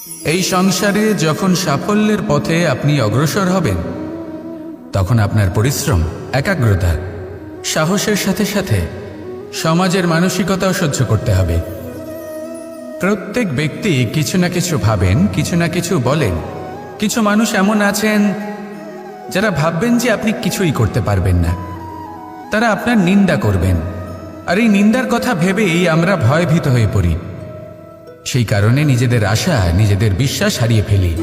এই সংসারে যখন সাফল্যের পথে আপনি অগ্রসর হবেন, তখন আপনার পরিশ্রম, একাগ্রতা, সাহসের সাথে সাথে সমাজের মানসিকতাও সহ্য করতে হবে। প্রত্যেক ব্যক্তি কিছু না কিছু ভাবেন, কিছু না কিছু বলেন। কিছু মানুষ এমন আছেন যারা ভাববেন যে আপনি কিছুই করতে পারবেন না, তারা আপনার নিন্দা করবেন। আর এই নিন্দার কথা ভেবেই আমরা ভয়ভীত হয়ে পড়ি। সেই কারণে নিজেদের আশা, নিজেদের বিশ্বাস হারিয়ে ফেলি।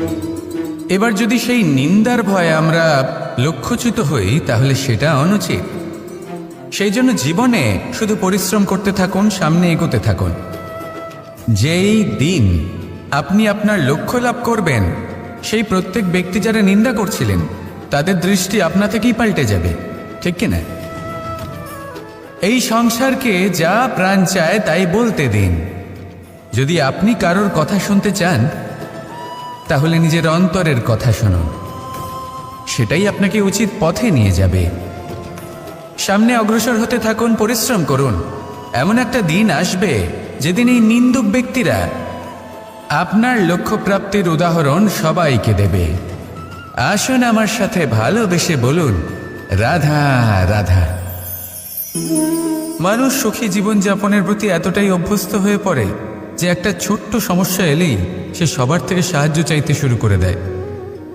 এবার যদি সেই নিন্দার ভয়ে আমরা লক্ষ্যচ্যুত হই, তাহলে সেটা অনুচিত। সেই জন্য জীবনে শুধু পরিশ্রম করতে থাকুন, সামনে এগোতে থাকুন। যেই দিন আপনি আপনার লক্ষ্য লাভ করবেন, সেই প্রত্যেক ব্যক্তি যারা নিন্দা করছিলেন তাদের দৃষ্টি আপনা থেকেই পাল্টে যাবে, ঠিক কিনা? এই সংসারকে যা প্রাণ চায় তাই বলতে দিন। যদি আপনি কারোর কথা শুনতে চান, তাহলে নিজের অন্তরের কথা শুনুন। সেটাই আপনাকে উচিত পথে নিয়ে যাবে। সামনে অগ্রসর হতে থাকুন, পরিশ্রম করুন। এমন একটা দিন আসবে যেদিন এই নিন্দুক ব্যক্তিরা আপনার লক্ষ্যপ্রাপ্তির উদাহরণ সবাইকে দেবে। আসুন আমার সাথে ভালোবেসে বলুন, রাধা রাধা। মানুষ সুখী জীবনযাপনের প্রতি এতটাই অভ্যস্ত হয়ে পড়ে যে একটা ছোট্ট সমস্যা এলেই সে সবার থেকে সাহায্য চাইতে শুরু করে দেয়।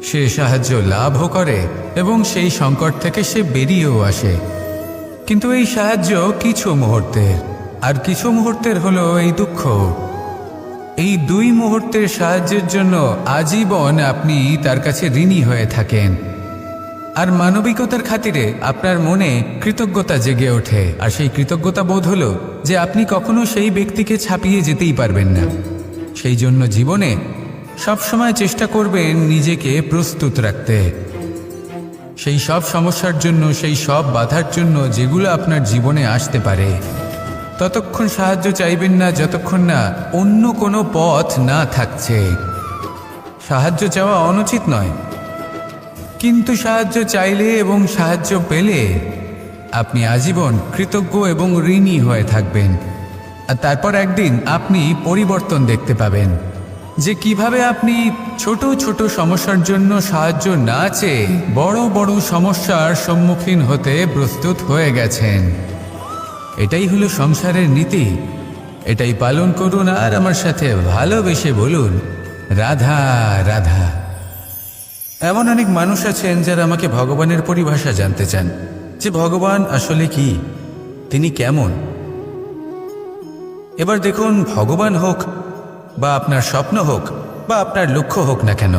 সে সাহায্য লাভও করে এবং সেই সংকট থেকে সে বেরিয়েও আসে। কিন্তু এই সাহায্য কিছু মুহূর্তের, আর কিছু মুহূর্তের হলো এই দুঃখ। এই দুই মুহূর্তের সাহায্যের জন্য আজীবন আপনি তার কাছে ঋণী হয়ে থাকেন। আর মানবিকতার খাতিরে আপনার মনে কৃতজ্ঞতা জেগে ওঠে। আর সেই কৃতজ্ঞতা বোধ হলো যে আপনি কখনো সেই ব্যক্তিকে ছাপিয়ে যেতেই পারবেন না। সেই জন্য জীবনে সবসময় চেষ্টা করবেন নিজেকে প্রস্তুত রাখতে সেই সব সমস্যার জন্য, সেই সব বাধার জন্য যেগুলো আপনার জীবনে আসতে পারে। ততক্ষণ সাহায্য চাইবেন না যতক্ষণ না অন্য কোনো পথ না থাকছে। সাহায্য চাওয়া অনুচিত নয়, কিন্তু সাহায্য চাইলে এবং সাহায্য পেলে আপনি আজীবন কৃতজ্ঞ এবং ঋণী হয়ে থাকবেন। আর তারপর একদিন আপনি পরিবর্তন দেখতে পাবেন যে কিভাবে আপনি ছোট ছোট সমস্যার জন্য সাহায্য না চেয়ে বড় বড় সমস্যার সম্মুখীন হতে প্রস্তুত হয়ে গেছেন। এটাই হলো সংসারের নীতি। এটাই পালন করুন আর আমার সাথে ভালোবেসে বলুন, রাধা রাধা। এমন অনেক মানুষ আছেন যারা আমাকে ভগবানের পরিভাষা জানতে চান, যে ভগবান আসলে কি, তিনি কেমন। এবার দেখুন, ভগবান হোক বা আপনার স্বপ্ন হোক বা আপনার লক্ষ্য হোক না কেন,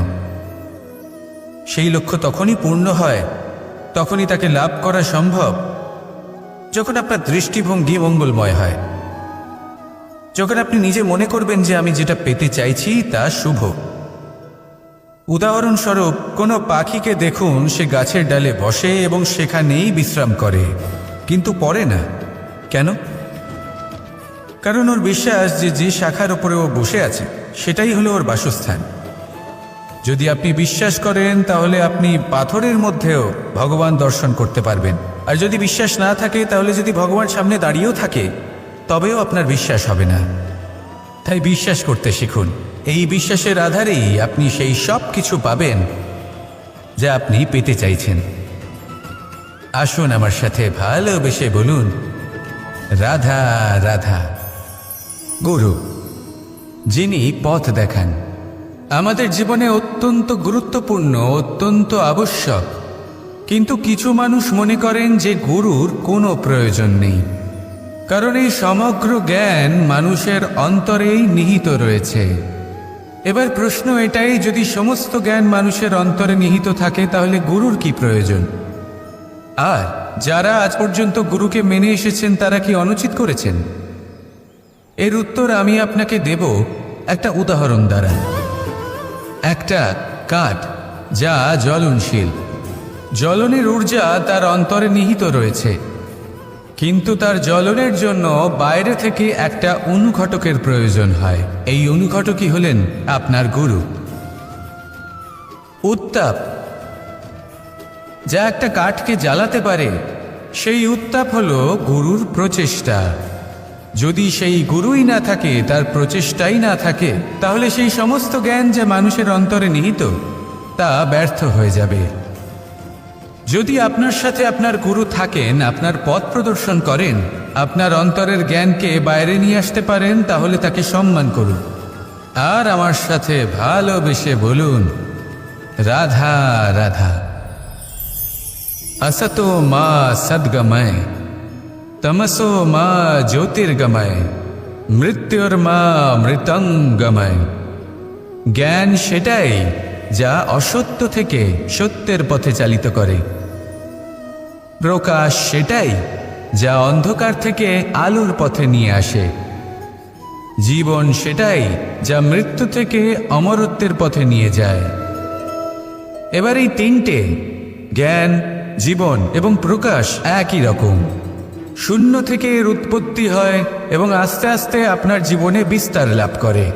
সেই লক্ষ্য তখনই পূর্ণ হয়, তখনই তাকে লাভ করা সম্ভব যখন আপনার দৃষ্টিভঙ্গি মঙ্গলময় হয়। যখন আপনি নিজে মনে করবেন যে আমি যেটা পেতে চাইছি তা শুভ। উদাহরণস্বরূপ, কোনো পাখিকে দেখুন, সে গাছের ডালে বসে এবং সেখানেই বিশ্রাম করে, কিন্তু পড়ে না। কেন? কারণ ওর বিশ্বাস যে যে শাখার উপরে ও বসে আছে সেটাই হলো ওর বাসস্থান। যদি আপনি বিশ্বাস করেন তাহলে আপনি পাথরের মধ্যেও ভগবান দর্শন করতে পারবেন। আর যদি বিশ্বাস না থাকে, তাহলে যদি ভগবান সামনে দাঁড়িয়েও থাকে তবেও আপনার বিশ্বাস হবে না। তাই বিশ্বাস করতে শিখুন। এই বিশ্বাসের আধারেই আপনি সেই সব কিছু পাবেন যা আপনি পেতে চাইছেন। আসুন আমার সাথে ভালোবেসে বলুন, রাধা রাধা। গুরু, যিনি পথ দেখান, আমাদের জীবনে অত্যন্ত গুরুত্বপূর্ণ, অত্যন্ত আবশ্যক। কিন্তু কিছু মানুষ মনে করেন যে গুরুর কোনো প্রয়োজন নেই, কারণ এই সমগ্র জ্ঞান মানুষের অন্তরেই নিহিত রয়েছে। এবার প্রশ্ন এটাই, যদি সমস্ত জ্ঞান মানুষের অন্তরে নিহিত থাকে তাহলে গুরুর কি প্রয়োজন? আর যারা আজ পর্যন্ত গুরুকে মেনে এসেছেন তারা কি অনুচিত করেছেন? এর উত্তর আমি আপনাকে দেব একটা উদাহরণ দ্বারা। একটা কাঠ যা জ্বলনশীল, জ্বলনের ঊর্জা তার অন্তরে নিহিত রয়েছে, কিন্তু তার জ্বলনের জন্য বাইরে থেকে একটা অনুঘটকের প্রয়োজন হয়। এই অনুঘটকই হলেন আপনার গুরু। উত্তাপ যা একটা কাঠকে জ্বালাতে পারে, সেই উত্তাপ হলো গুরুর প্রচেষ্টা। যদি সেই গুরুই না থাকে, তার প্রচেষ্টাই না থাকে, তাহলে সেই সমস্ত জ্ঞান যা মানুষের অন্তরে নিহিত তা ব্যর্থ হয়ে যাবে। যদি আপনার সাথে আপনার গুরু থাকেন, আপনার পথ প্রদর্শন করেন, আপনার অন্তরের জ্ঞানকে বাইরে নিয়ে আসতে পারেন, তাহলে তাকে সম্মান করুন আর আমার সাথে ভালোবেসে বলুন, রাধা রাধা। असतो मा सद्गमय, तमसो मा ज्योतिर्गमय, मृत्युर्मा मृतंगमय। জ্ঞান সেটাই যা অসত্য থেকে সত্যের পথে চালিত করে। প্রকাশ সেটাই যা অন্ধকার থেকে আলোর পথে নিয়ে আসে। জীবন সেটাই যা মৃত্যু থেকে অমরত্বের পথে নিয়ে যায়। এবার এই তিনটে, জ্ঞান, জীবন এবং প্রকাশ, একই রকম। শূন্য থেকে এর উৎপত্তি হয় এবং আস্তে আস্তে আপনার জীবনে বিস্তার লাভ করে।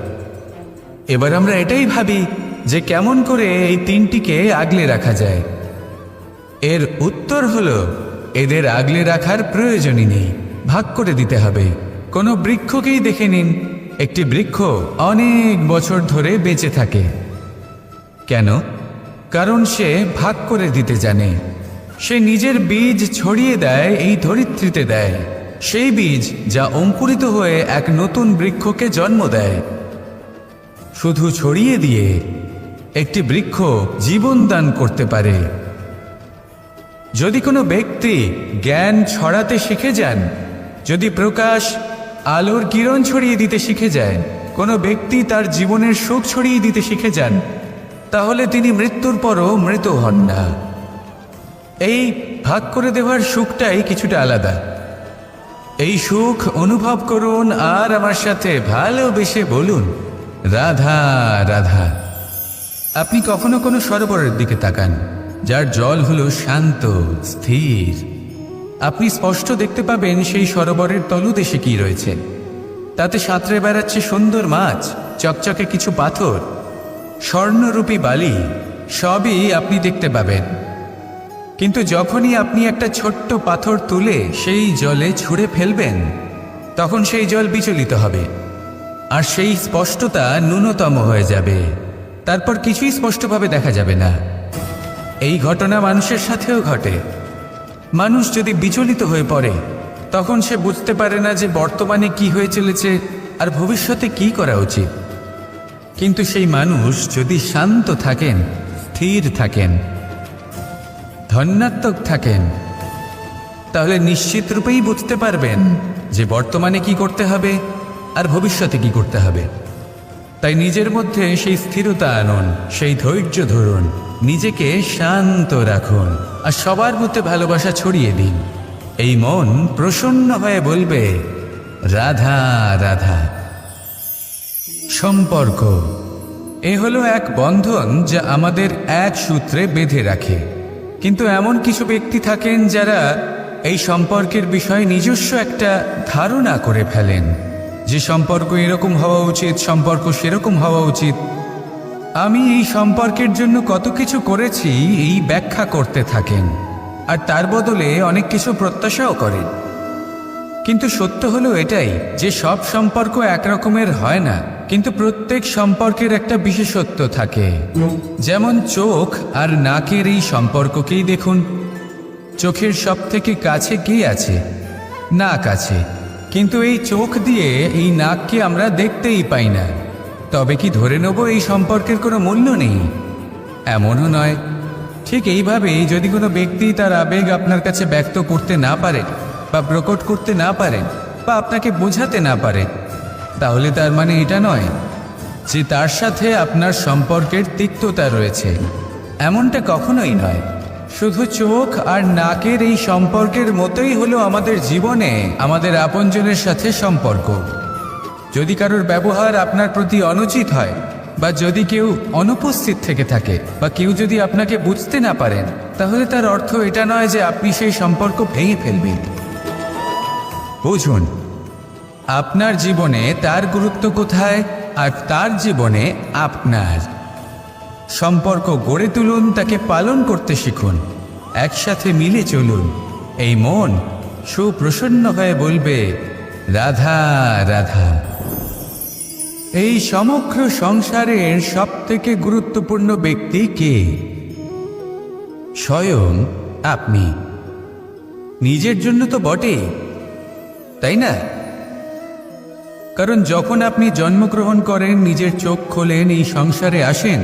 এবার আমরা এটাই ভাবি যে কেমন করে এই তিনটিকে আগলে রাখা যায়। এর উত্তর হলো, এদের আগলে রাখার প্রয়োজনই নেই, ভাগ করে দিতে হবে। কোনো বৃক্ষকেই দেখে নিন, একটি বৃক্ষ অনেক বছর ধরে বেঁচে থাকে। কেন? কারণ সে ভাগ করে দিতে জানে। সে নিজের বীজ ছড়িয়ে দেয়, এই ধরিত্রীতে দেয়, সেই বীজ যা অঙ্কুরিত হয়ে এক নতুন বৃক্ষকে জন্ম দেয়। শুধু ছড়িয়ে দিয়ে একটি বৃক্ষ জীবন দান করতে পারে। যদি কোনো ব্যক্তি জ্ঞান ছড়াতে শিখে যান, যদি প্রকাশ, আলোর কিরণ ছড়িয়ে দিতে শিখে যায়, কোনো ব্যক্তি তার জীবনের সুখ ছড়িয়ে দিতে শিখে যান, তাহলে তিনি মৃত্যুর পরও মৃত হন না। এই ভাগ করে দেওয়ার সুখটাই কিছুটা আলাদা। এই সুখ অনুভব করুন আর আমার সাথে ভালোবেসে বলুন, রাধা রাধা। আপনি কখনো কোনো সরোবরের দিকে তাকান, যার জল হলো শান্ত, স্থির। আপনি স্পষ্ট দেখতে পাবেন সেই সরোবরের তলদেশে কি রয়েছে। তাতে সাঁতরে বেড়াচ্ছে সুন্দর মাছ, চকচকে কিছু পাথর, স্বর্ণরূপী বালি, সবই আপনি দেখতে পাবেন। কিন্তু যখনই আপনি একটা ছোট্ট পাথর তুলে সেই জলে ছুঁড়ে ফেলবেন, তখন সেই জল বিচলিত হবে আর সেই স্পষ্টতা ন্যূনতম হয়ে যাবে। তারপর কিছুই স্পষ্টভাবে দেখা যাবে না। এই ঘটনা মানুষের সাথেও ঘটে। মানুষ যদি বিচলিত হয়ে পড়ে, তখন সে বুঝতে পারে না যে বর্তমানে কি হয়ে চলেছে আর ভবিষ্যতে কি করা উচিত। কিন্তু সেই মানুষ যদি শান্ত থাকেন, স্থির থাকেন, ধন্যাত্মক থাকেন, তাহলে নিশ্চিত রূপেই বুঝতে পারবেন যে বর্তমানে কি করতে হবে আর ভবিষ্যতে কি করতে হবে। তাই নিজের মধ্যে সেই স্থিরতা আনুন, সেই ধৈর্য ধরুন, নিজেকে শান্ত রাখুন আর সবার মধ্যে ভালোবাসা ছড়িয়ে দিন। এই মন প্রসন্ন হয়ে বলবে, রাধা রাধা। সম্পর্ক এ হলো এক বন্ধন যা আমাদের এক সূত্রে বেঁধে রাখে। কিন্তু এমন কিছু ব্যক্তি থাকেন যারা এই সম্পর্কের বিষয়ে নিজস্ব একটা ধারণা করে ফেলেন যে সম্পর্ক এরকম হওয়া উচিত, সম্পর্ক সেরকম হওয়া উচিত। আমি এই সম্পর্কের জন্য কত কিছু করেছি এই ব্যাখ্যা করতে থাকেন আর তার বদলে অনেক কিছু প্রত্যাশাও করেন। কিন্তু সত্য হলো এটাই যে সব সম্পর্ক একরকমের হয় না, কিন্তু প্রত্যেক সম্পর্কের একটা বিশেষত্ব থাকে। যেমন চোখ আর নাকের এই সম্পর্ককেই দেখুন। চোখের সব থেকে কাছে কে আছে? নাক আছে। কিন্তু এই চোখ দিয়ে এই নাককে আমরা দেখতেই পাই না। তবে কি ধরে নেব এই সম্পর্কের কোনো মূল্য নেই? এমনও নয়। ঠিক এইভাবেই যদি কোনো ব্যক্তি তার আবেগ আপনার কাছে ব্যক্ত করতে না পারে বা প্রকট করতে না পারেন বা আপনাকে বোঝাতে না পারে, তাহলে তার মানে এটা নয় যে তার সাথে আপনার সম্পর্কের তিক্ততা রয়েছে। এমনটা কখনোই নয়। শুধু চোখ আর নাকের এই সম্পর্কের মতোই হলো আমাদের জীবনে আমাদের আপনজনের সাথে সম্পর্ক। যদি কারোর ব্যবহার আপনার প্রতি অনুচিত হয় বা যদি কেউ অনুপস্থিত থেকে থাকে বা কেউ যদি আপনাকে বুঝতে না পারেন, তাহলে তার অর্থ এটা নয় যে আপনি সেই সম্পর্ক ভেঙে ফেলবেন। বুঝুন, আপনার জীবনে তার গুরুত্ব কোথায় আর তার জীবনে আপনার। সম্পর্ক গড়ে তুলুন, তাকে পালন করতে শিখুন, একসাথে মিলে চলুন। এই মন সুপ্রসন্ন হয়ে বলবে, রাধা রাধা। এই সমগ্র সংসারের সবথেকে গুরুত্বপূর্ণ ব্যক্তি কে? স্বয়ং আপনি। নিজের জন্য তো বটেই, তাই না? কারণ যখন আপনি জন্মগ্রহণ করেন, নিজের চোখ খোলেন, এই সংসারে আসেন,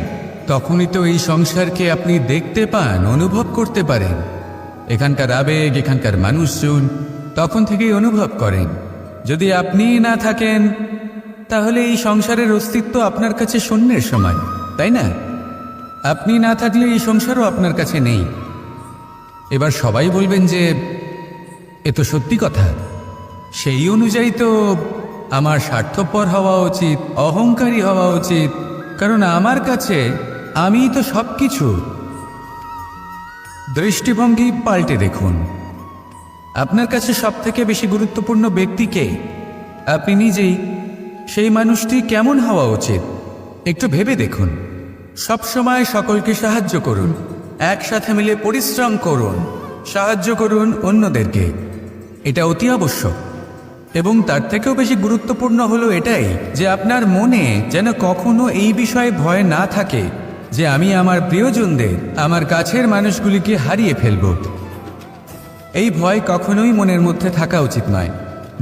তখনই তো এই সংসারকে আপনি দেখতে পান, অনুভব করতে পারেন। এখানকার আবেগ, এখানকার মানুষজন তখন থেকেই অনুভব করেন। যদি আপনি না থাকেন তাহলে এই সংসারের অস্তিত্ব আপনার কাছে শূন্যের সমান, তাই না? আপনি না থাকলে এই সংসারও আপনার কাছে নেই। এবার সবাই বলবেন যে এ তো সত্যি কথা, সেই অনুযায়ী তো আমার স্বার্থপর হওয়া উচিত, অহংকারী হওয়া উচিত, কারণ আমার কাছে আমিই তো সব কিছু। দৃষ্টিভঙ্গি পাল্টে দেখুন। আপনার কাছে সবথেকে বেশি গুরুত্বপূর্ণ ব্যক্তি কে? আপনি নিজেই। সেই মানুষটি কেমন হওয়া উচিত একটু ভেবে দেখুন। সবসময় সকলকে সাহায্য করুন, একসাথে মিলে পরিশ্রম করুন, সাহায্য করুন অন্যদেরকে। এটা অতি আবশ্যক। এবং তার থেকেও বেশি গুরুত্বপূর্ণ হলো এটাই যে আপনার মনে যেন কখনো এই বিষয়ে ভয় না থাকে যে আমি আমার প্রিয়জনদের, আমার কাছের মানুষগুলিকে হারিয়ে ফেলব। এই ভয় কখনোই মনের মধ্যে থাকা উচিত নয়।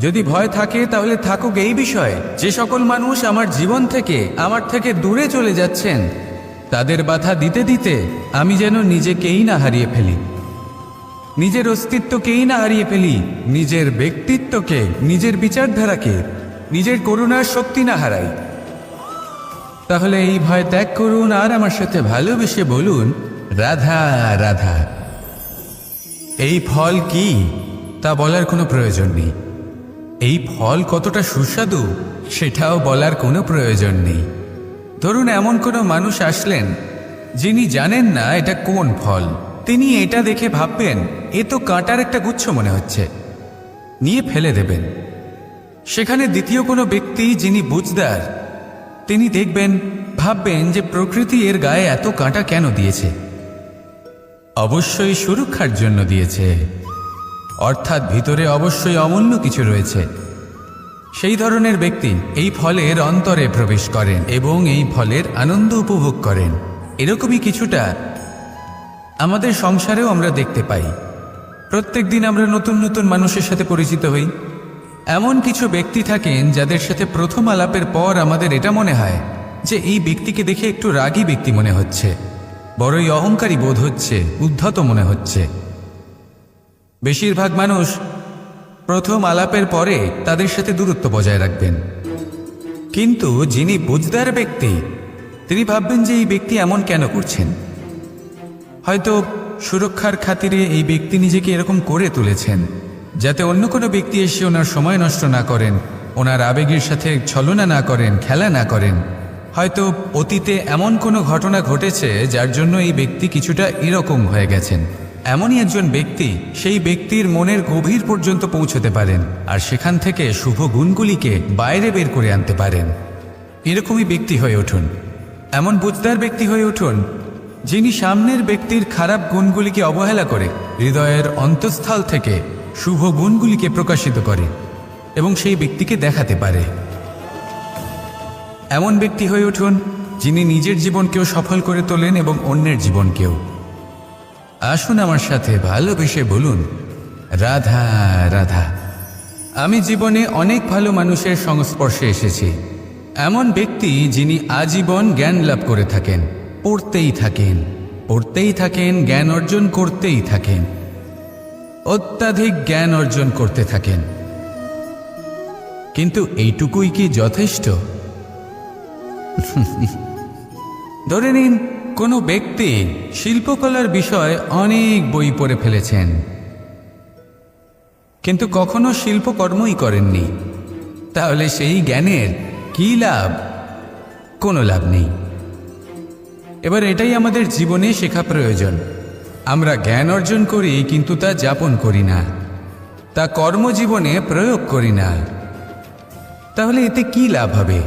যদি ভয় থাকে তাহলে থাকুক এই বিষয়ে যে সকল মানুষ আমার জীবন থেকে, আমার থেকে দূরে চলে যাচ্ছেন, তাদের বাধা দিতে দিতে আমি যেন নিজেকেই না হারিয়ে ফেলি, নিজের অস্তিত্বকেই না হারিয়ে ফেলি, নিজের ব্যক্তিত্বকে, নিজের বিচারধারাকে, নিজের করুণার শক্তি না হারাই। তাহলে এই ভয় ত্যাগ করুন আর আমার সাথে ভালোবেসে বলুন রাধা রাধা। এই ফল কি তা বলার কোনো প্রয়োজন নেই। এই ফল কতটা সুস্বাদু সেটাও বলার কোনো প্রয়োজন নেই। ধরুন এমন কোনো মানুষ আসলেন যিনি জানেন না এটা কোন ফল। তিনি এটা দেখে ভাববেন এ তো কাঁটার একটা গুচ্ছ মনে হচ্ছে, নিয়ে ফেলে দেবেন। সেখানে দ্বিতীয় কোনো ব্যক্তি যিনি বুঝদার, তিনি দেখবেন, ভাববেন যে প্রকৃতি এর গায়ে এত কাঁটা কেন দিয়েছে? অবশ্যই সুরক্ষার জন্য দিয়েছে, অর্থাৎ ভিতরে অবশ্যই অমূল্য কিছু রয়েছে। সেই ধরনের ব্যক্তি এই ফলের অন্তরে প্রবেশ করেন এবং এই ফলের আনন্দ উপভোগ করেন। এরকমই কিছুটা আমাদের সংসারেও আমরা দেখতে পাই। প্রত্যেক দিন আমরা নতুন নতুন মানুষের সাথে পরিচিত হই। এমন কিছু ব্যক্তি থাকেন যাদের সাথে প্রথম আলাপের পর আমাদের এটা মনে হয় যে এই ব্যক্তিকে দেখে একটু রাগী ব্যক্তি মনে হচ্ছে, বড়ই অহংকারী বোধ হচ্ছে, উদ্ধত মনে হচ্ছে। বেশিরভাগ মানুষ প্রথম আলাপের পরে তাদের সাথে দূরত্ব বজায় রাখবেন। কিন্তু যিনি বুঝদার ব্যক্তি, তিনি ভাববেন যে এই ব্যক্তি এমন কেন করছেন। হয়তো সুরক্ষার খাতিরে এই ব্যক্তি নিজেকে এরকম করে তুলেছেন যাতে অন্য কোনো ব্যক্তি এসে ওনার সময় নষ্ট না করেন, ওনার আবেগের সাথে ছলনা না করেন, খেলা না করেন। হয়তো অতীতে এমন কোনো ঘটনা ঘটেছে যার জন্য এই ব্যক্তি কিছুটা এরকম হয়ে গেছেন। এমনই একজন ব্যক্তি সেই ব্যক্তির মনের গভীর পর্যন্ত পৌঁছতে পারেন আর সেখান থেকে শুভ গুণগুলিকে বাইরে বের করে আনতে পারেন। এরকমই ব্যক্তি হয়ে উঠুন, এমন বুঝদার ব্যক্তি হয়ে উঠুন যিনি সামনের ব্যক্তির খারাপ গুণগুলিকে অবহেলা করে হৃদয়ের অন্তঃস্থল থেকে শুভ গুণগুলিকে প্রকাশিত করে এবং সেই ব্যক্তিকে দেখাতে পারে। এমন ব্যক্তি হয়ে উঠুন যিনি নিজের জীবনকেও সফল করে তোলেন এবং অন্যের জীবনকেও। আসুন আমার সাথে ভালোবেসে বলুন রাধা রাধা। আমি জীবনে অনেক ভালো মানুষের সংস্পর্শে এসেছি। এমন ব্যক্তি যিনি আজীবন জ্ঞান লাভ করে থাকেন, পড়তেই থাকেন, পড়তেই থাকেন, জ্ঞান অর্জন করতেই থাকেন, অত্যাধিক জ্ঞান অর্জন করতে থাকেন। কিন্তু এইটুকুই কি যথেষ্ট? ধরে নিন কোনো ব্যক্তি শিল্পকলার বিষয়ে অনেক বই পড়ে ফেলেছেন, কিন্তু কখনো শিল্পকর্মই করেননি। তাহলে সেই জ্ঞানের কি লাভ? কোনো লাভ নেই। এবার এটাই আমাদের জীবনে শেখা প্রয়োজন। আমরা জ্ঞান অর্জন করি কিন্তু তা যাপন করি না, তা কর্মজীবনে প্রয়োগ করি না। তাহলে এতে কি লাভ হবে?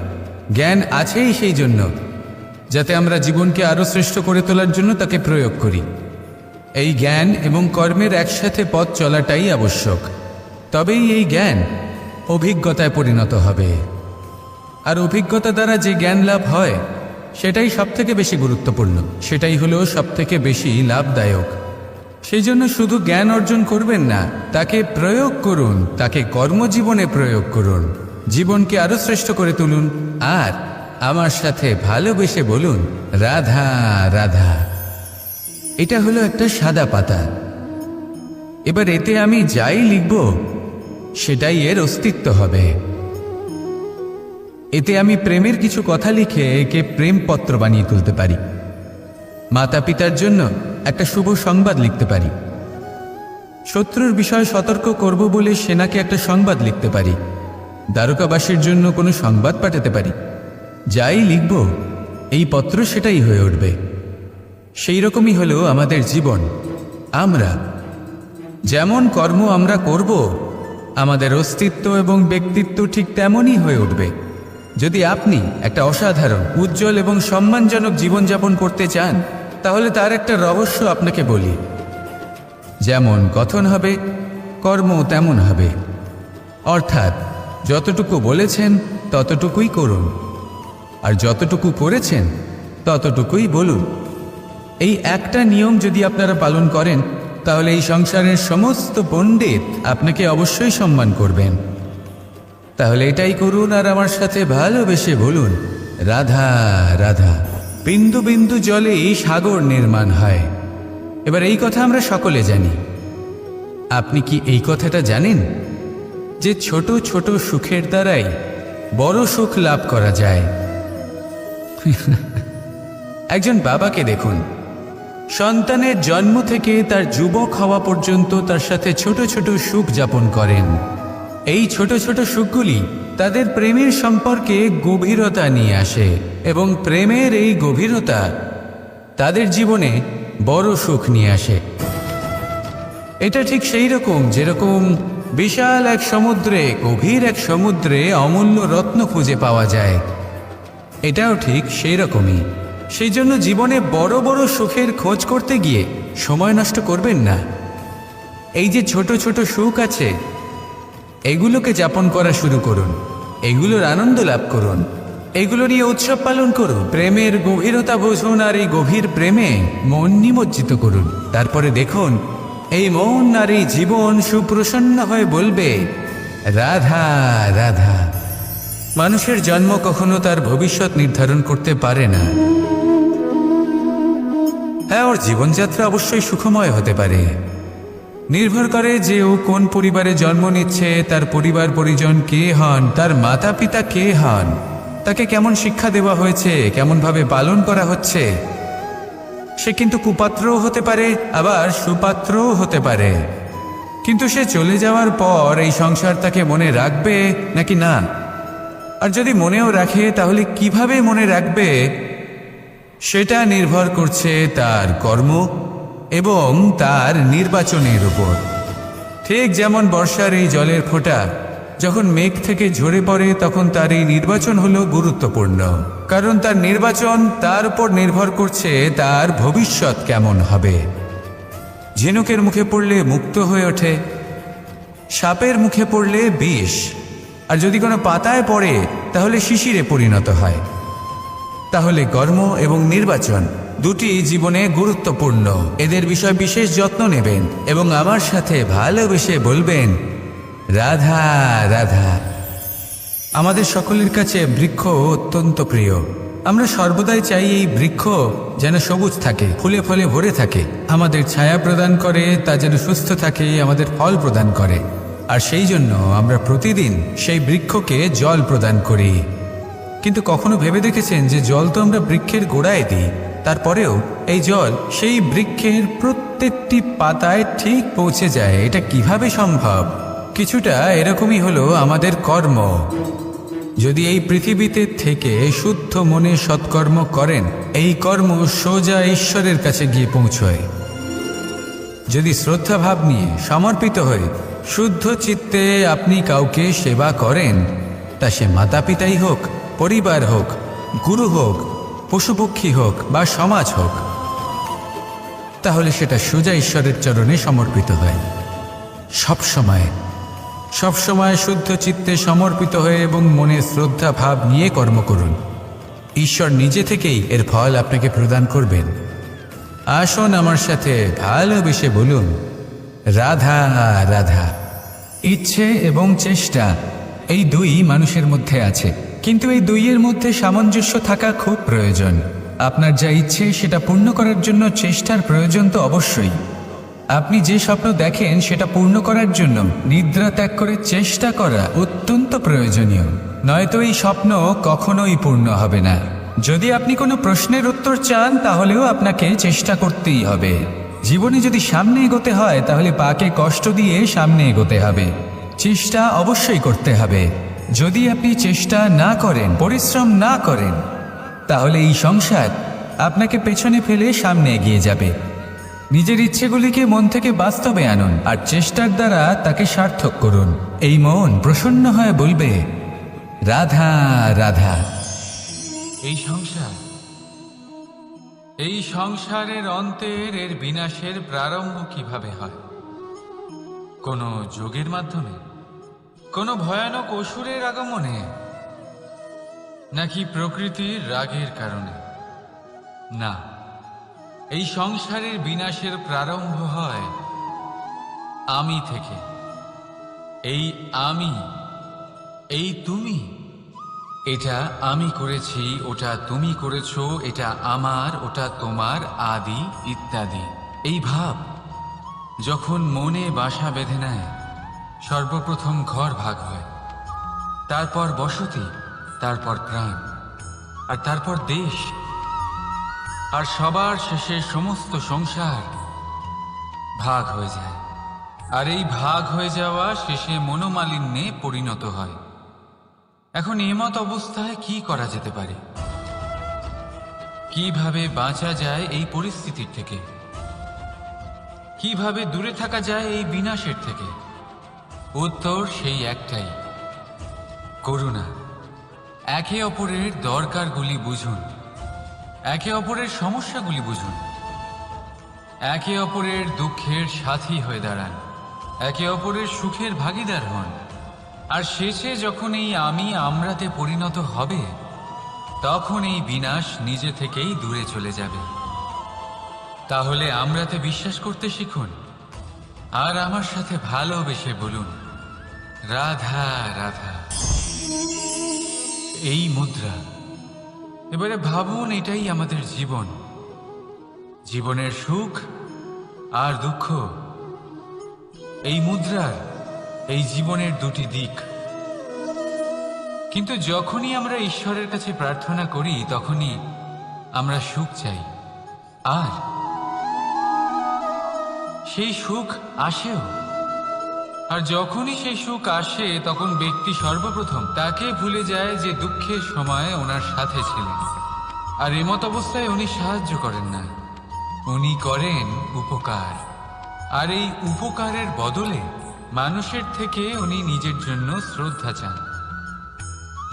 জ্ঞান আছেই সেই জন্য যাতে আমরা জীবনকে আরও শ্রেষ্ঠ করে তোলার জন্য তাকে প্রয়োগ করি। এই জ্ঞান এবং কর্মের একসাথে পথ চলাটাই আবশ্যক। তবেই এই জ্ঞান অভিজ্ঞতায় পরিণত হবে। আর অভিজ্ঞতা দ্বারা যে জ্ঞান লাভ হয় সেটাই সবথেকে বেশি গুরুত্বপূর্ণ, সেটাই হলো সবথেকে বেশি লাভদায়ক। সেই জন্য শুধু জ্ঞান অর্জন করবেন না, তাকে প্রয়োগ করুন, তাকে কর্মজীবনে প্রয়োগ করুন, জীবনকে আরো শ্রেষ্ঠ করে তুলুন। আর আমার সাথে ভালোবেসে বলুন, রাধা রাধা। এটা হলো একটা সাদা পাতা। এবার এতে আমি যাই লিখব সেটাই এর অস্তিত্ব হবে। এতে আমি প্রেমের কিছু কথা লিখে একে প্রেমপত্র বানিয়ে তুলতে পারি। মাতা পিতার জন্য একটা শুভ সংবাদ লিখতে পারি। শত্রুর বিষয়ে সতর্ক করব বলে সেনাকে একটা সংবাদ লিখতে পারি। দ্বারকাবাসীর জন্য কোনো সংবাদ পাঠাতে পারি। যাই লিখব এই পত্র সেটাই হয়ে উঠবে। সেই রকমই হলো আমাদের জীবন। আমরা যেমন কর্ম আমরা করব, আমাদের অস্তিত্ব এবং ব্যক্তিত্ব ঠিক তেমনই হয়ে উঠবে। যদি আপনি একটা অসাধারণ, উজ্জ্বল এবং সম্মানজনক জীবনযাপন করতে চান, তাহলে তার একটা রহস্য আপনাকে বলি। যেমন কথন হবে, কর্ম তেমন হবে। অর্থাৎ যতটুকু বলেছেন ততটুকুই করুন, আর যতটুকু করেছেন ততটুকুই বলুন। এই একটা নিয়ম যদি আপনারা পালন করেন, তাহলে এই সংসারের সমস্ত পণ্ডিত আপনাকে অবশ্যই সম্মান করবেন। তাহলে এটাই করুন আর আমার সাথে ভালোবেসে বলুন, রাধা রাধা। বিন্দু বিন্দু জলেই সাগর নির্মাণ হয়। এবার এই কথা আমরা সকলে জানি। আপনি কি এই কথাটা জানেন যে ছোট ছোট সুখের দ্বারাই বড় সুখ লাভ করা যায়? একজন বাবাকে দেখুন, সন্তানের জন্ম থেকে তার যুবক হওয়া পর্যন্ত তার সাথে ছোট ছোট সুখ যাপন করেন। এই ছোট ছোট সুখগুলি তাদের প্রেমের সম্পর্কে গভীরতা নিয়ে আসে, এবং প্রেমের এই গভীরতা তাদের জীবনে বড় সুখ নিয়ে আসে। এটা ঠিক সেই রকম যেরকম বিশাল এক সমুদ্রে, গভীর এক সমুদ্রে অমূল্য রত্ন খুঁজে পাওয়া যায়। এটাও ঠিক সেই রকমই। সেই জন্য জীবনে বড় বড় সুখের খোঁজ করতে গিয়ে সময় নষ্ট করবেন না। এই যে ছোট ছোট সুখ আছে, এগুলোকে যাপন করা শুরু করুন, এগুলোর আনন্দ লাভ করুন, এগুলো নিয়ে উৎসব পালন করুন। প্রেমের গভীরতা বুঝুন আর এই গভীর প্রেমে মন নিমজ্জিত করুন। তারপরে দেখুন এই মন আর এই জীবন সুপ্রসন্ন হয়ে বলবে, রাধা রাধা। মানুষের জন্ম কখনো তার ভবিষ্যৎ নির্ধারণ করতে পারে না। হ্যাঁ, ওর জীবনযাত্রা অবশ্যই সুখময় হতে পারে। নির্ভর করে যে ও কোন পরিবারে জন্ম নিচ্ছে, তার পরিবার পরিজন কে হন, তার মাতা পিতা কে হন, তাকে কেমন শিক্ষা দেওয়া হয়েছে, কেমনভাবে পালন করা হচ্ছে। সে কিন্তু কুপাত্রও হতে পারে, আবার সুপাত্রও হতে পারে। কিন্তু সে চলে যাওয়ার পর এই সংসার তাকে মনে রাখবে নাকি না? আর যদি মনেও রাখে, তাহলে কিভাবে মনে রাখবে সেটা নির্ভর করছে তার কর্ম এবং তার নির্বাচনের উপর। ঠিক যেমন বর্ষার এই জলের ফোঁটা যখন মেঘ থেকে ঝরে পড়ে, তখন তার এই নির্বাচন হলো গুরুত্বপূর্ণ, কারণ তার নির্বাচন তার উপর নির্ভর করছে তার ভবিষ্যৎ কেমন হবে। ঝিনুকের মুখে পড়লে মুক্ত হয়ে ওঠে, সাপের মুখে পড়লে বিষ, আর যদি কোনো পাতায় পড়ে তাহলে শিশিরে পরিণত হয়। তাহলে কর্ম এবং নির্বাচন দুটি জীবনে গুরুত্বপূর্ণ। এদের বিষয়ে বিশেষ যত্ন নেবেন এবং আমার সাথে ভালোবেসে বলবেন, রাধা রাধা। আমাদের সকলের কাছে বৃক্ষ অত্যন্ত প্রিয়। আমরা সর্বদাই চাই এই বৃক্ষ যেন সবুজ থাকে, ফুলে ফলে ভরে থাকে, আমাদের ছায়া প্রদান করে, তা যেন সুস্থ থাকে, আমাদের ফল প্রদান করে। আর সেই জন্য আমরা প্রতিদিন সেই বৃক্ষকে জল প্রদান করি। কিন্তু কখনো ভেবে দেখেছেন যে জল তো আমরা বৃক্ষের গোড়ায় দিই, তারপরেও এই জল সেই বৃক্ষের প্রত্যেকটি পাতায় ঠিক পৌঁছে যায়? এটা কিভাবে সম্ভব? কিছুটা এরকমই হলো আমাদের কর্ম। যদি এই পৃথিবীতে থেকে শুদ্ধ মনে সৎকর্ম করেন, এই কর্ম সোজা ঈশ্বরের কাছে গিয়ে পৌঁছয়। যদি শ্রদ্ধাভাব নিয়ে সমর্পিত হয়ে শুদ্ধ চিত্তে আপনি কাউকে সেবা করেন, তা সে মাতা পিতাই হোক, পরিবার হোক, গুরু হোক, পশুপক্ষী হোক বা সমাজ হোক, তাহলে সেটা সোজা ঈশ্বরের চরণে সমর্পিত হয়। সব সময় সবসময় শুদ্ধ চিত্তে সমর্পিত হয়ে এবং মনে শ্রদ্ধা ভাব নিয়ে কর্ম করুন। ঈশ্বর নিজে থেকেই এর ফল আপনাকে প্রদান করবেন। আসুন আমার সাথে ভালোবেসে বলুন, রাধা রাধা। ইচ্ছে এবং চেষ্টা এই দুই মানুষের মধ্যে আছে, কিন্তু এই দুইয়ের মধ্যে সামঞ্জস্য থাকা খুব প্রয়োজন। আপনার যা ইচ্ছে সেটা পূর্ণ করার জন্য চেষ্টার প্রয়োজন তো অবশ্যই। আপনি যে স্বপ্ন দেখেন সেটা পূর্ণ করার জন্য নিদ্রা ত্যাগ করে চেষ্টা করা অত্যন্ত প্রয়োজনীয়, নয়তো এই স্বপ্ন কখনোই পূর্ণ হবে না। যদি আপনি কোনো প্রশ্নের উত্তর চান তাহলেও আপনাকে চেষ্টা করতেই হবে। জীবনে যদি সামনে এগোতে হয় তাহলে পাকে কষ্ট দিয়ে সামনে এগোতে হবে, চেষ্টা অবশ্যই করতে হবে। যদি আপনি চেষ্টা না করেন, পরিশ্রম না করেন, তাহলে এই সংসার আপনাকে পেছনে ফেলে সামনে এগিয়ে যাবে। নিজের ইচ্ছেগুলিকে মন থেকে বাস্তবে আনুন আর চেষ্টার দ্বারা তাকে সার্থক করুন। এই মন প্রসন্ন হয়ে বলবে, রাধা রাধা। এই সংসারের অন্তের এর বিনাশের প্রারম্ভ কিভাবে হয়? কোনো যোগের মাধ্যমে, কোনো ভয়ানক অসুরের আগমনে, নাকি প্রকৃতির রাগের কারণে? না, এই সংসারের বিনাশের প্রারম্ভ হয় আমি থেকে। এই আমি, এই তুমি, এটা আমি করেছি, ওটা তুমি করেছো, এটা আমার, ওটা তোমার, আদি ইত্যাদি। এই ভাব যখন মনে বাসা বেঁধে নেয়, সর্বপ্রথম ঘর ভাগ হয়, তারপর বসতি, তারপর প্রাণ, আর তারপর দেশ, আর সবার শেষে সমস্ত সংসার ভাগ হয়ে যায়। আর এই ভাগ হয়ে যাওয়া শেষে মনোমালিন্যে পরিণত হয়। এখন এমত অবস্থায় কি করা যেতে পারে? কিভাবে বাঁচা যায় এই পরিস্থিতির থেকে? কিভাবে দূরে থাকা যায় এই বিনাশের থেকে? উত্তর সেই একটাই, করুণা। একে অপরের দরকারগুলি বুঝুন, একে অপরের সমস্যাগুলি বুঝুন, একে অপরের দুঃখের সাথী হয়ে দাঁড়ান, একে অপরের সুখের ভাগীদার হন। আর শেষে যখন এই আমি আমরাতে পরিণত হবে, তখন এই বিনাশ নিজে থেকেই দূরে চলে যাবে। তাহলে আমরাতে বিশ্বাস করতে শিখুন আর আমার সাথে ভালোবেসে বলুন, রাধা রাধা। এই মুদ্রা, এবারে ভাবুন এটাই আমাদের জীবন, জীবনের সুখ আর দুঃখ। এই মুদ্রার, এই জীবনের দুটি দিক। কিন্তু যখনই আমরা ঈশ্বরের কাছে প্রার্থনা করি তখনই আমরা সুখ চাই, আর সেই সুখ আসেও। আর যখনই সেই সুখ আসে তখন ব্যক্তি সর্বপ্রথম তাকে ভুলে যায় যে দুঃখের সময় ওনার সাথে ছিলেন। আর এমত অবস্থায় উনি সাহায্য করেন না, উনি করেন উপকার। আর এই উপকারের বদলে মানুষের থেকে উনি নিজের জন্য শ্রদ্ধা চান।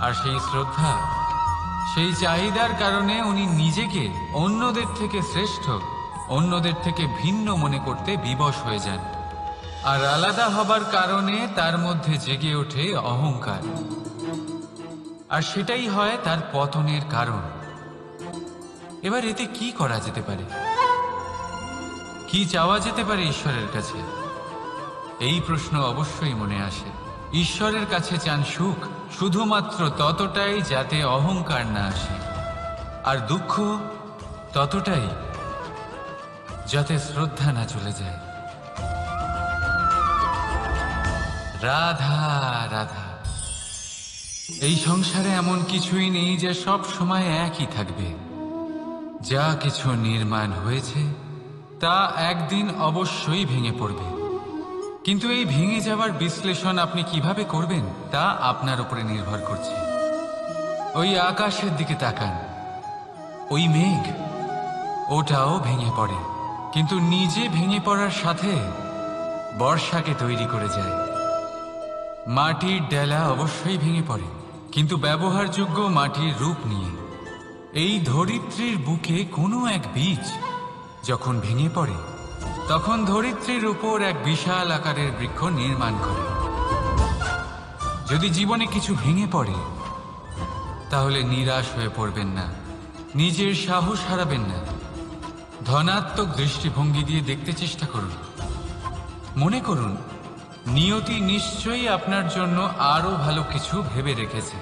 আর সেই শ্রদ্ধা, সেই চাহিদার কারণে উনি নিজেকে অন্যদের থেকে শ্রেষ্ঠ, অন্যদের থেকে ভিন্ন মনে করতে বিবশ হয়ে যান। আর আলাদা হবার কারণে তার মধ্যে জেগে ওঠে অহংকার, আর সেটাই হয় তার পতনের কারণ। এবার এতে কি করা যেতে পারে? কি চাওয়া যেতে পারে ঈশ্বরের কাছে? এই প্রশ্ন অবশ্যই মনে আসে। ঈশ্বরের কাছে চান সুখ, শুধুমাত্র ততটাই যাতে অহংকার না আসে, আর দুঃখ ততটাই যাতে শ্রদ্ধা না চলে যায়। রাধা রাধা। এই সংসারে এমন কিছুই নেই যে সব সময় একই থাকবে। যা কিছু নির্মাণ হয়েছে তা একদিন অবশ্যই ভেঙে পড়বে, কিন্তু এই ভেঙে যাওয়ার বিশ্লেষণ আপনি কিভাবে করবেন তা আপনার উপরে নির্ভর করছে। ওই আকাশের দিকে তাকান, ওই মেঘ, ওটাও ভেঙে পড়ে, কিন্তু নিজে ভেঙে পড়ার সাথে বর্ষাকে তৈরি করে যায়। মাটির ডেলা অবশ্যই ভেঙে পড়ে, কিন্তু ব্যবহারযোগ্য মাটির রূপ নিয়ে। এই ধরিত্রীর বুকে কোনো এক বীজ যখন ভেঙে পড়ে, তখন ধরিত্রীর উপর এক বিশাল আকারের বৃক্ষ নির্মাণ করে। যদি জীবনে কিছু ভেঙে পড়ে তাহলে নিরাশ হয়ে পড়বেন না, নিজের সাহস হারাবেন না। ধনাত্মক দৃষ্টিভঙ্গি দিয়ে দেখতে চেষ্টা করুন। মনে করুন নিয়তি নিশ্চয়ই আপনার জন্য আরো ভালো কিছু ভেবে রেখেছে,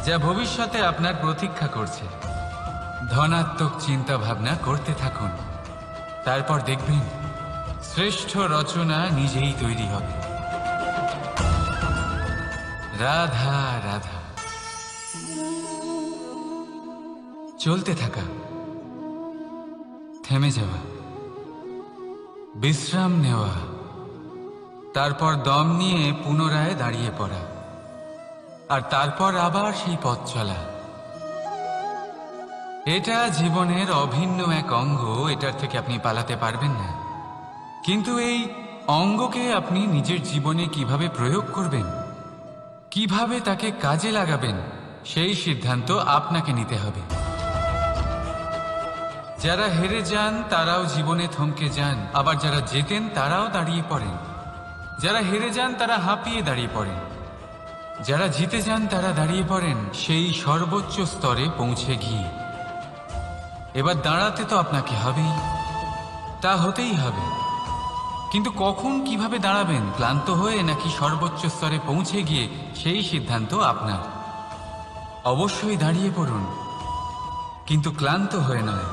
যা ভবিষ্যতে আপনার প্রতীক্ষা করছে। ধনাত্মক চিন্তা ভাবনা করতে থাকুন, তারপর দেখবেন শ্রেষ্ঠ রচনা নিজেই তৈরি হবে। রাধা রাধা। চলতে থাকা, থেমে যাওয়া, বিশ্রাম নেওয়া, তারপর দম নিয়ে পুনরায় দাঁড়িয়ে পড়া, আর তারপর আবার সেই পথ চলা। এটা জীবনের অভিন্ন এক অঙ্গ, এটার থেকে আপনি পালাতে পারবেন না। কিন্তু এই অঙ্গকে আপনি নিজের জীবনে কিভাবে প্রয়োগ করবেন, কিভাবে তাকে কাজে লাগাবেন, সেই সিদ্ধান্ত আপনাকে নিতে হবে। যারা হেরে যান তারাও জীবনে থমকে যান, আবার যারা জেতেন তারাও দাঁড়িয়ে পড়েন। যারা হেরে যান তারা হাঁপিয়ে দাঁড়িয়ে পড়েন, যারা জিতে যান তারা দাঁড়িয়ে পড়েন সেই সর্বোচ্চ স্তরে পৌঁছে গিয়ে। এবার দাঁড়াতে তো আপনাকে হবেই, তা হতেই হবে। কিন্তু কখন কিভাবে দাঁড়াবেন, ক্লান্ত হয়ে নাকি সর্বোচ্চ স্তরে পৌঁছে গিয়ে, সেই সিদ্ধান্ত আপনার। অবশ্যই দাঁড়িয়ে পড়ুন, কিন্তু ক্লান্ত হয়ে নয়,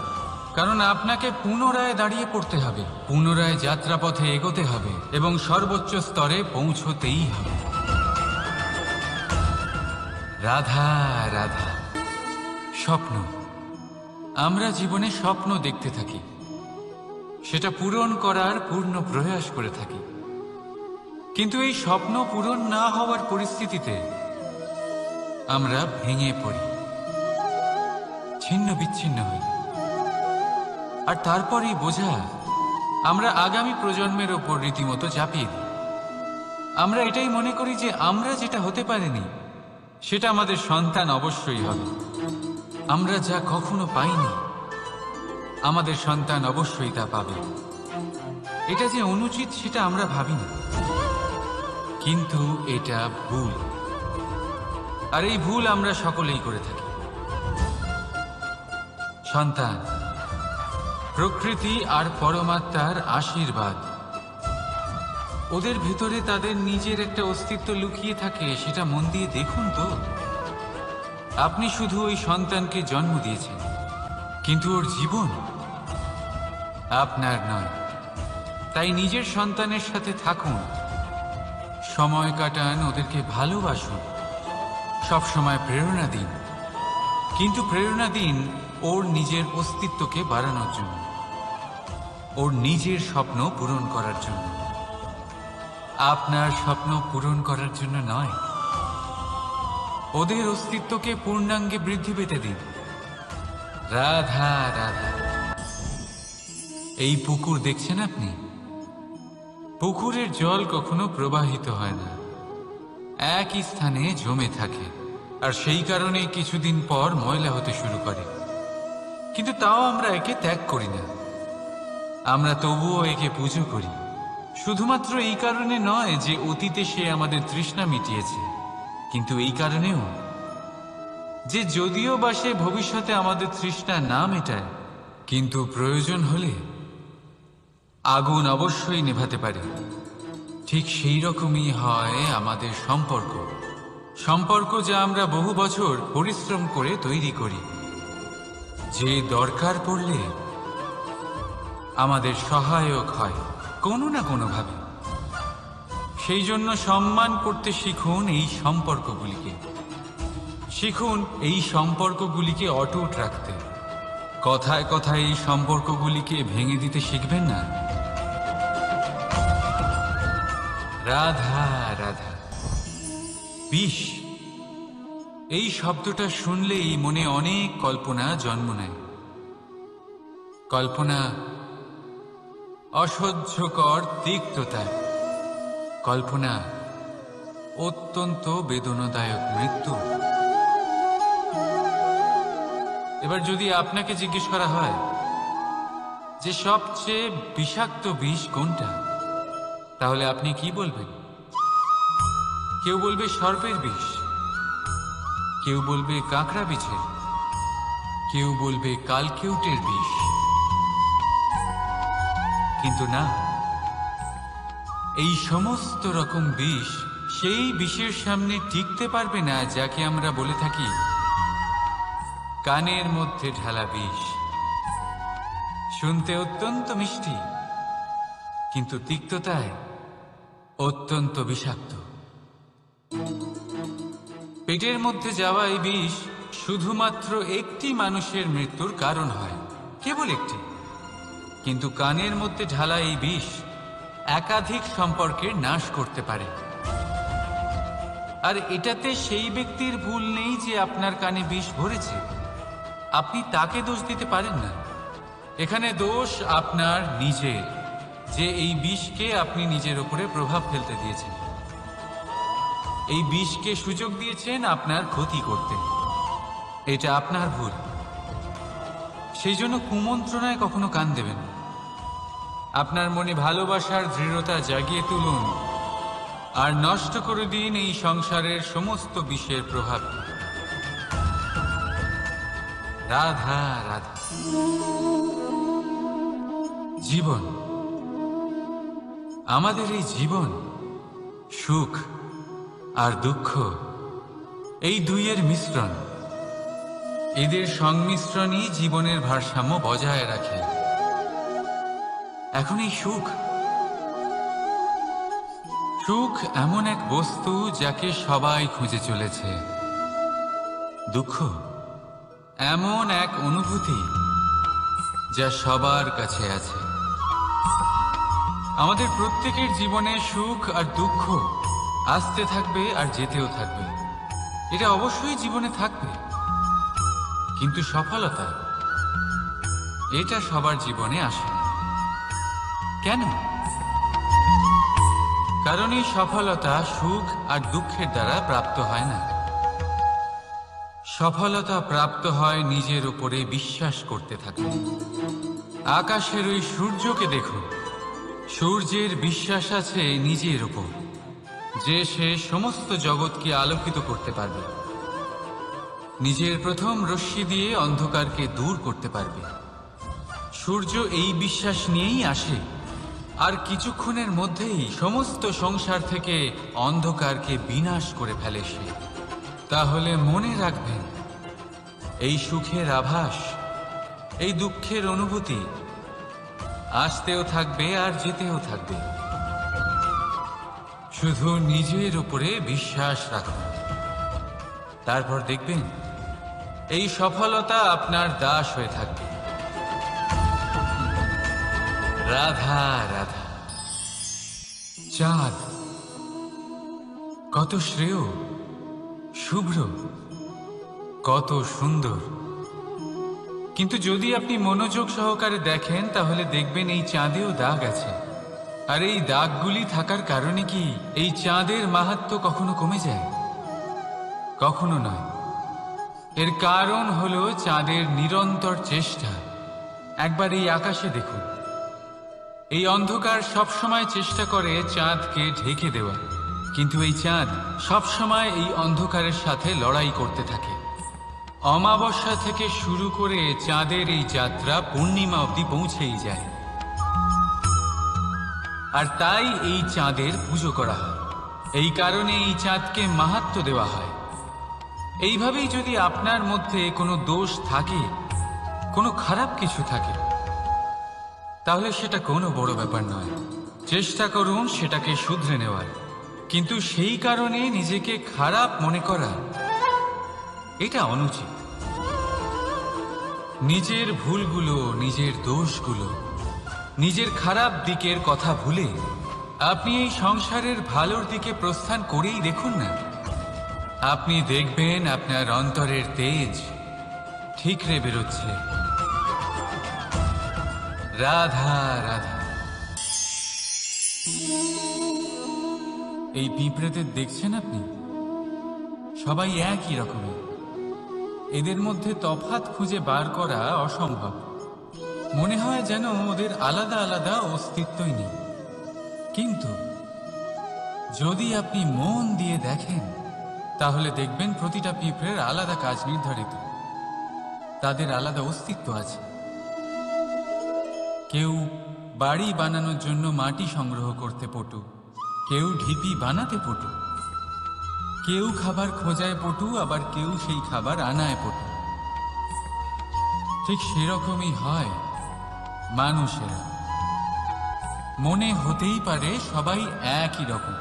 কারণ আপনাকে পুনরায় দাঁড়িয়ে পড়তে হবে, পুনরায় যাত্রাপথে এগোতে হবে এবং সর্বোচ্চ স্তরে পৌঁছতেই হবে। রাধা রাধা। স্বপ্ন, আমরা জীবনে স্বপ্ন দেখতে থাকি, সেটা পূরণ করার পূর্ণ প্রয়াস করে থাকি। কিন্তু এই স্বপ্ন পূরণ না হওয়ার পরিস্থিতিতে আমরা ভেঙে পড়ি, ছিন্ন বিচ্ছিন্ন হই। আর তারপরেই বোঝা আমরা আগামী প্রজন্মের ওপর রীতিমতো চাপিয়ে দিই। আমরা এটাই মনে করি যে আমরা যেটা হতে পারিনি সেটা আমাদের সন্তান অবশ্যই হবে। আমরা যা কখনো পাইনি আমাদের সন্তান অবশ্যই তা পাবে। এটা যে অনুচিত সেটা আমরা ভাবি না, কিন্তু এটা ভুল। আর এই ভুল আমরা সকলেই করে থাকি। সন্তান প্রকৃতি আর পরমাত্মার আশীর্বাদ। ওদের ভেতরে তাদের নিজের একটা অস্তিত্ব লুকিয়ে থাকে, সেটা মন দিয়ে দেখুন তো। আপনি শুধু ওই সন্তানকে জন্ম দিয়েছেন, কিন্তু ওর জীবন আপনার নয়। তাই নিজের সন্তানের সাথে থাকুন, সময় কাটান, ওদেরকে ভালোবাসুন, সবসময় প্রেরণা দিন। কিন্তু প্রেরণা দিন ওর নিজের অস্তিত্বকে বাড়ানোর জন্য, ওর নিজের স্বপ্ন পূরণ করার জন্য, আপনার স্বপ্ন পূরণ করার জন্য নয়। ওদের অস্তিত্বকে পূর্ণাঙ্গে বৃদ্ধি পেতে দিন। রাধা রাধা। এই পুকুর দেখছেন আপনি? পুকুরের জল কখনো প্রবাহিত হয় না, একই স্থানে জমে থাকে, আর সেই কারণে কিছুদিন পর ময়লা হতে শুরু করে। কিন্তু তাও আমরা একে ত্যাগ করি না, আমরা তবুও একে পুজো করি। শুধুমাত্র এই কারণে নয় যে অতীতে সে আমাদের তৃষ্ণা মিটিয়েছে, কিন্তু এই কারণেও যে যদিও বা সে ভবিষ্যতে আমাদের তৃষ্ণা না মেটায়, কিন্তু প্রয়োজন হলে আগুন অবশ্যই নেভাতে পারে। ঠিক সেই রকমই হয় আমাদের সম্পর্ক, সম্পর্ক যা আমরা বহু বছর পরিশ্রম করে তৈরি করি, যে দরকার পড়লে আমাদের সহায়ক হয় কোনো না কোনোভাবে। সেই জন্য সম্মান করতে শিখুন এই সম্পর্কগুলিকে, শিখুন এই সম্পর্কগুলিকে অটুট রাখতে। কথায় কথায় এই সম্পর্কগুলিকে ভেঙে দিতে শিখবেন না। রাধা রাধা। বিষ, এই শব্দটা শুনলেই মনে অনেক কল্পনা জন্ম নেয়। কল্পনা অসহ্যকর তিক্ততা, কল্পনা অত্যন্ত বেদনাদায়ক মৃত্যু। এবার যদি আপনাকে জিজ্ঞেস করা হয় যে সবচেয়ে বিষাক্ত বিষ কোনটা, তাহলে আপনি কি বলবেন? কেউ বলবে সর্পের বিষ, কেউ বলবে কাঁকড়া বিছের, কেউ বলবে কালকেউটের বিষ। কিন্তু না, এই সমস্ত রকম বিষ সেই বিষের সামনে টিকতে পারবে না যাকে আমরা বলে থাকি কানের মধ্যে ঢালা বিষ। শুনতে অত্যন্ত মিষ্টি, কিন্তু তিক্ততায় অত্যন্ত বিষাক্ত। পেটের মধ্যে যাওয়া এই বিষ শুধুমাত্র একটি মানুষের মৃত্যুর কারণ হয়, কেবল একটি। কিন্তু কানের মধ্যে ঢালা এই বিষ একাধিক সম্পর্কের নাশ করতে পারে। আর এটাতে সেই ব্যক্তির ভুল নেই যে আপনার কানে বিষ ভরেছে, আপনি তাকে দোষ দিতে পারেন না। এখানে দোষ আপনার নিজের, যে এই বিষকে আপনি নিজের উপরে প্রভাব ফেলতে দিয়েছেন, এই বিষকে সুযোগ দিয়েছেন আপনার ক্ষতি করতে। এটা আপনার ভুল। সেই জন্য কুমন্ত্রণায় কখনো কান দেবেন না। আপনার মনে ভালোবাসার দৃঢ়তা জাগিয়ে তুলুন আর নষ্ট করে দিন এই সংসারের সমস্ত বিষের প্রভাব। রাধা রাধা। জীবন, আমাদের এই জীবন, সুখ আর দুঃখ, এই দুইয়ের মিশ্রণ। এদের সংমিশ্রণই জীবনের ভারসাম্য বজায় রাখে। এখন এই সুখ, সুখ এমন এক বস্তু যাকে সবাই খুঁজে চলেছে। দুঃখ এমন এক অনুভূতি যা সবার কাছে আছে। আমাদের প্রত্যেকের জীবনে সুখ আর দুঃখ আসতে থাকবে আর যেতেও থাকবে। এটা অবশ্যই জীবনে থাকবে। কিন্তু সফলতা, এটা সবার জীবনে আসে না। কেন? কারণ এই সফলতা সুখ আর দুঃখের দ্বারা প্রাপ্ত হয় না। সফলতা প্রাপ্ত হয় নিজের উপরে বিশ্বাস করতে থাকলে। আকাশের ওই সূর্যকে দেখুন, সূর্যের বিশ্বাস আছে নিজের উপর যে সে সমস্ত জগৎকে আলোকিত করতে পারবে, নিজের প্রথম রশ্মি দিয়ে অন্ধকারকে দূর করতে পারবে। সূর্য এই বিশ্বাস নিয়েই আসে, আর কিছুক্ষণের মধ্যেই সমস্ত সংসার থেকে অন্ধকারকে বিনাশ করে ফেলে সে। তাহলে মনে রাখবেন, এই সুখের আভাস, এই দুঃখের অনুভূতি আসতেও থাকবে আর যেতেও থাকবে। শুধু নিজের উপরে বিশ্বাস রাখুন, তারপর দেখবেন এই সফলতা আপনার দাস হয়ে থাকবে। রাধা রাধা। চাঁদ কত শ্রেয়, শুভ্র, কত সুন্দর। কিন্তু যদি আপনি মনোযোগ সহকারে দেখেন তাহলে দেখবেন এই চাঁদেও দাগ আছে। আর এই দাগগুলি থাকার কারণে কি এই চাঁদের মাহাত্ম্য কখনো কমে যায়? কখনো নয়। এর কারণ হলো চাঁদের নিরন্তর চেষ্টা। একবার এই আকাশে দেখুন, এই অন্ধকার সবসময় চেষ্টা করে চাঁদকে ঢেকে দেওয়া, কিন্তু এই চাঁদ সবসময় এই অন্ধকারের সাথে লড়াই করতে থাকে। অমাবস্যা থেকে শুরু করে চাঁদের এই যাত্রা পূর্ণিমা অবধি পৌঁছেই যায়। আর তাই এই চাঁদের পুজো করা হয়। এই কারণে এই চাঁদকে মাহাত্ম্য দেওয়া হয়। এইভাবেই যদি আপনার মধ্যে কোনো দোষ থাকে, কোনো খারাপ কিছু থাকে, তাহলে সেটা কোনো বড় ব্যাপার নয়। চেষ্টা করুন সেটাকে শুধরে নেওয়ার। কিন্তু সেই কারণে নিজেকে খারাপ মনে করা, এটা অনুচিত। নিজের ভুলগুলো, নিজের দোষগুলো, নিজের খারাপ দিকের কথা ভুলে আপনি এই সংসারের ভালোর দিকে প্রস্থান করেই দেখুন না। আপনি দেখবেন আপনার অন্তরের তেজ ঠিকরে বেরোচ্ছে। রাধা রাধা। এই পিঁপড়েদের দেখছেন আপনি? সবাই একই রকমের। এদের মধ্যে তফাৎ খুঁজে বার করা অসম্ভব। মনে হয় যেন ওদের আলাদা আলাদা অস্তিত্বই নেই। কিন্তু যদি আপনি মন দিয়ে দেখেন তাহলে দেখবেন প্রতিটা পিঁপড়ের আলাদা কাজ নির্ধারিত, তাদের আলাদা অস্তিত্ব আছে। কেউ বাড়ি বানানোর জন্য মাটি সংগ্রহ করতে পটু, কেউ ঢিপি বানাতে পটু, কেউ খাবার খোঁজায় পটু, আবার কেউ সেই খাবার আনায় পটু। ঠিক সেরকমই হয় মানুষেরা। মনে হতেই পারে সবাই একই রকম,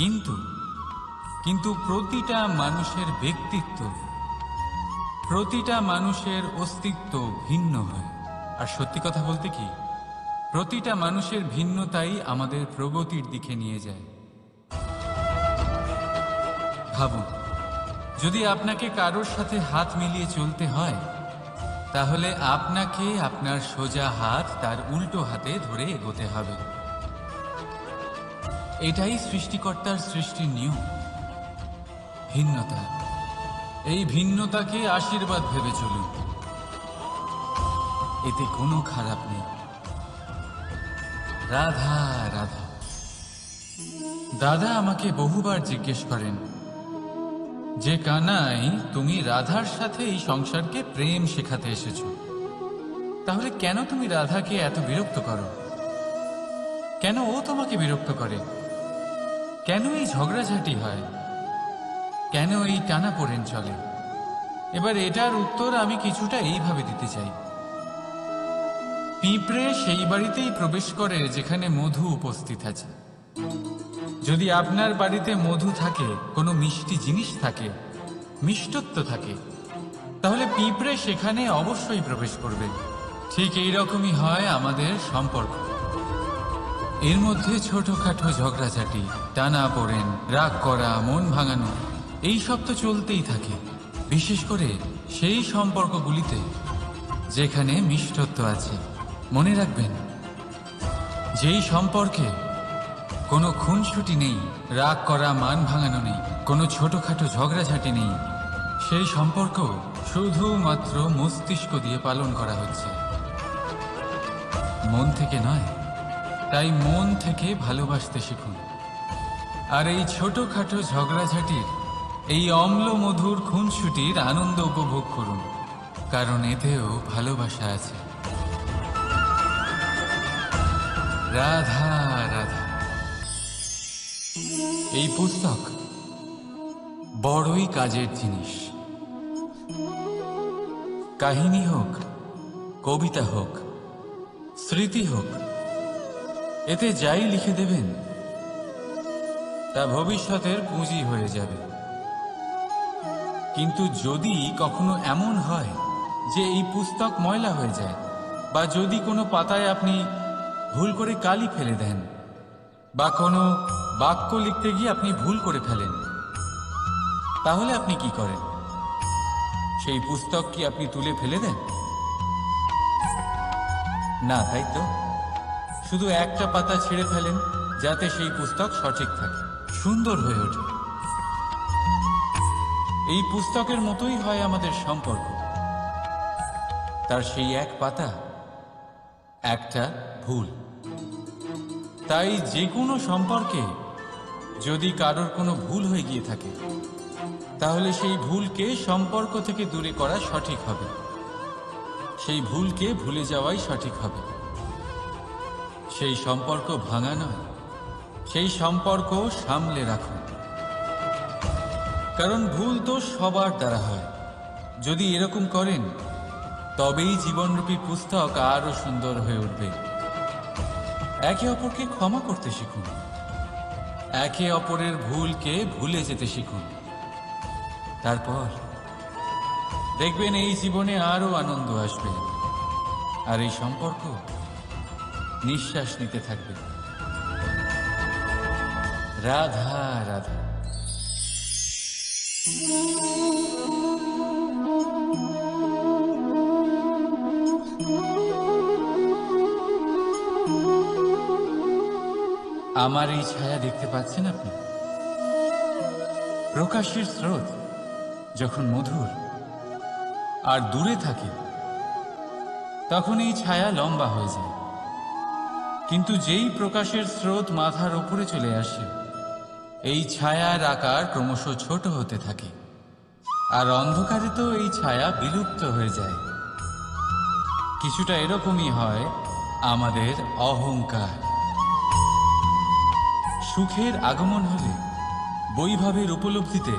কিন্তু কিন্তু প্রতিটা মানুষের ব্যক্তিত্ব, প্রতিটা মানুষের অস্তিত্ব ভিন্ন হয়। আর সত্যি কথা বলতে কি, প্রতিটা মানুষের ভিন্নতাই আমাদের প্রগতির দিকে নিয়ে যায়। ভাবুন, যদি আপনাকে কারোর সাথে হাত মিলিয়ে চলতে হয়, তাহলে আপনাকে আপনার সোজা হাত তার উল্টো হাতে ধরে এগোতে হবে। এটাই সৃষ্টিকর্তার সৃষ্টির নিয়ম। ভিন্নতা, এই ভিন্নতাকে আশীর্বাদ ভেবে চলুন, এতে কোনো খারাপ নেই। রাধা রাধা। দাদা আমাকে বহুবার জিজ্ঞেস করেন যে কানাই, তুমি রাধার সাথে এই সংসারকে প্রেম শেখাতে এসেছো, তাহলে কেন তুমি রাধাকে এত বিরক্ত করো? কেন ও তোমাকে বিরক্ত করে? কেন এই ঝগড়াঝাটি হয়? কেন এই টানাপোড়েন চলে? এবার এটার উত্তর আমি কিছুটা এইভাবে দিতে চাই। পিঁপড়ে সেই বাড়িতেই প্রবেশ করে যেখানে মধু উপস্থিত আছে। যদি আপনার বাড়িতে মধু থাকে, কোনো মিষ্টি জিনিস থাকে, মিষ্টত্ব থাকে, তাহলে পিঁপড়ে সেখানে অবশ্যই প্রবেশ করবে। ঠিক এইরকমই হয় আমাদের সম্পর্ক। এর মধ্যে ছোটখাটো ঝগড়াঝাটি, টানাপোড়েন, রাগ করা, মন ভাঙানো, এই সব তো চলতেই থাকে। বিশেষ করে সেই সম্পর্কগুলিতে যেখানে মিষ্টত্ব আছে। মনে রাখবেন, যেই সম্পর্কে কোনো খুনসুটি নেই, রাগ করা, মান ভাঙানো নেই, কোনো ছোটখাটো ঝগড়াঝাটি নেই, সেই সম্পর্ক শুধুমাত্র মস্তিষ্ক দিয়ে পালন করা হচ্ছে, মন থেকে নয়। তাই মন থেকে ভালোবাসতে শিখুন। আর এই ছোটখাটো ঝগড়াঝাটির, এই অম্ল মধুর খুনসুটির আনন্দ উপভোগ করুন, কারণ এতেও ভালোবাসা আছে। রাধা রাধা। এই পুস্তক বড়ই কাজের জিনিস। কাহিনী হোক, কবিতা হোক, স্মৃতি হোক, এতে যাই লিখে দেবেন তা ভবিষ্যতের পুঁজি হয়ে যাবে। কিন্তু যদি কখনো এমন হয় যে এই পুস্তক ময়লা হয়ে যায়, বা যদি কোনো পাতায় আপনি ভুল করে কালি ফেলে দেন, বা কোনো বাক্য লিখতে গিয়ে আপনি ভুল করে ফেলেন, তাহলে আপনি কি করেন? সেই পুস্তক কি আপনি তুলে ফেলে দেন? না, তাই তো। শুধু একটা পাতা ছিঁড়ে ফেলেন, যাতে সেই পুস্তক সঠিক থাকে, সুন্দর হয়ে ওঠে। এই পুস্তকের মতোই হয় আমাদের সম্পর্ক। তার সেই এক পাতা, একটা ভুল। তাই যে কোনো সম্পর্কে যদি কারোর কোনো ভুল হয়ে গিয়ে থাকে, তাহলে সেই ভুলকে সম্পর্ক থেকে দূরে করা সঠিক হবে। সেই ভুলকে ভুলে যাওয়াই সঠিক হবে। সেই সম্পর্ক ভাঙা নয়, সেই সম্পর্ক সামলে রাখুন। কারণ ভুল তো সবার দ্বারা হয়। যদি এরকম করেন, তবেই জীবনরূপী পুস্তক আরো সুন্দর হয়ে উঠবে। একে অপরকে ক্ষমা করতে শিখুন, একে অপরের ভুলকে ভুলে যেতে শিখুন। তারপর দেখবেন এই জীবনে আরো আনন্দ আসবে, আর এই সম্পর্ক নিঃশ্বাস নিতে থাকবে। রাধা রাধা। আমার এই ছায়া দেখতে পাচ্ছেন আপনি? প্রকাশের স্রোত যখন মধুর আর দূরে থাকে, তখন এই ছায়া লম্বা হয়ে যায়। কিন্তু যেই প্রকাশের স্রোত মাথার উপরে চলে আসে, এই ছায়ার আকার ক্রমশ ছোট হতে থাকে, আর অন্ধকারে তো এই ছায়া বিলুপ্ত হয়ে যায়। কিছুটা এরকমই হয় আমাদের অহংকার। সুখের আগমন হলে, বৈভবের উপলব্ধিতে